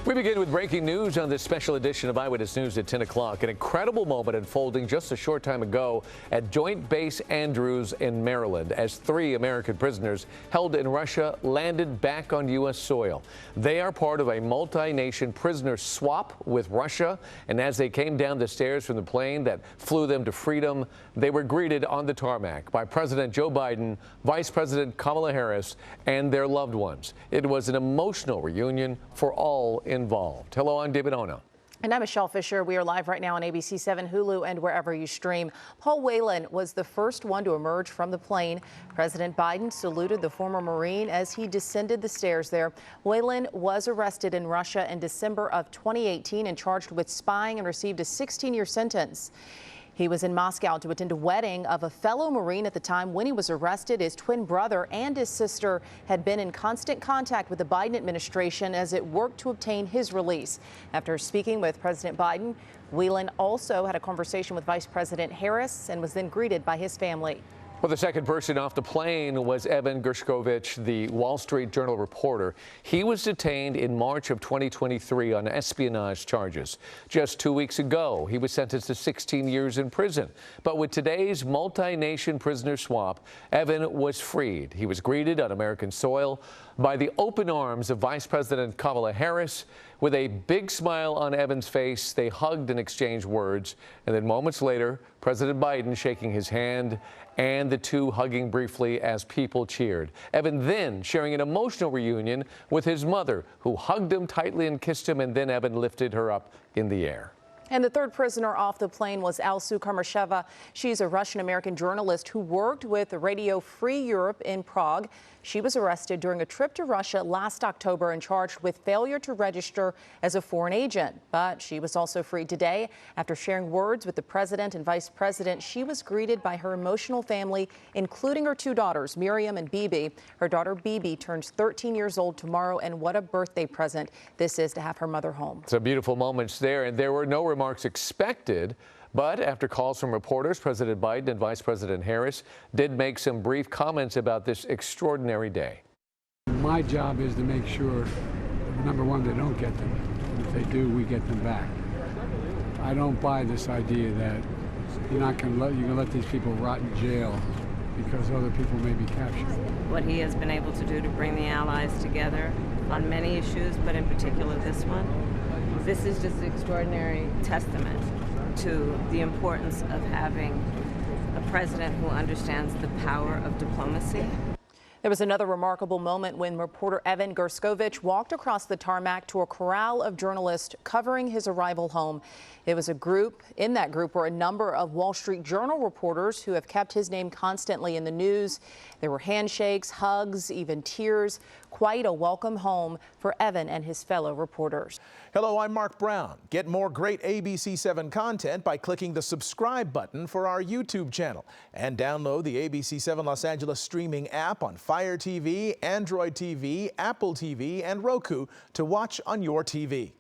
We begin with breaking news on this special edition of Eyewitness News at 10 o'clock. An incredible moment unfolding just a short time ago at Joint Base Andrews in Maryland as 3 American prisoners held in Russia landed back on U.S. soil. They are part of a multi-nation prisoner swap with Russia, and as they came down the stairs from the plane that flew them to freedom, they were greeted on the tarmac by President Joe Biden, Vice President Kamala Harris, and their loved ones. It was an emotional reunion for all involved. Hello, I'm David Ono. And I'm Michelle Fisher. We are live right now on ABC 7, Hulu, and wherever you stream. Paul Whelan was the first one to emerge from the plane. President Biden saluted the former Marine as he descended the stairs there. Whelan was arrested in Russia in December of 2018 and charged with spying and received a 16-year sentence. He was in Moscow to attend a wedding of a fellow Marine at the time when he was arrested. His twin brother and his sister had been in constant contact with the Biden administration as it worked to obtain his release. After speaking with President Biden, Whelan also had a conversation with Vice President Harris and was then greeted by his family. Well, the second person off the plane was Gershkovich, the Wall Street Journal reporter. He was detained in March of 2023 on espionage charges. Just 2 weeks ago, he was sentenced to 16 years in prison. But with today's multi-nation prisoner swap, Evan was freed. He was greeted on American soil by the open arms of Vice President Kamala Harris. With a big smile on Evan's face, they hugged and exchanged words. And then moments later, President Biden shaking his hand and the two hugging briefly as people cheered. Evan then sharing an emotional reunion with his mother, who hugged him tightly and kissed him, and then Evan lifted her up in the air. And the third prisoner off the plane was Alsu Karmasheva. She's a Russian-American journalist who worked with Radio Free Europe in Prague. She was arrested during a trip to Russia last October and charged with failure to register as a foreign agent. But she was also freed today. After sharing words with the president and vice president, she was greeted by her emotional family, including her 2 daughters, Miriam and Bibi. Her daughter Bibi turns 13 years old tomorrow, and what a birthday present this is to have her mother home. Some beautiful moments there, and there were no remarks expected. But after calls from reporters, President Biden and Vice President Harris did make some brief comments about this extraordinary day. My job is to make sure, number one, they don't get them. And if they do, we get them back. I don't buy this idea that you're going to let these people rot in jail because other people may be captured. What he has been able to do to bring the allies together on many issues, but in particular this one, this is just an extraordinary testament to the importance of having a president who understands the power of diplomacy. There was another remarkable moment when reporter Evan Gershkovich walked across the tarmac to a corral of journalists covering his arrival home. It was a group. In that group were a number of Wall Street Journal reporters who have kept his name constantly in the news. There were handshakes, hugs, even tears. Quite a welcome home for Evan and his fellow reporters. Hello, I'm Mark Brown. Get more great ABC 7 content by clicking the subscribe button for our YouTube channel and download the ABC 7 Los Angeles streaming app on Fire TV, Android TV, Apple TV, and Roku to watch on your TV.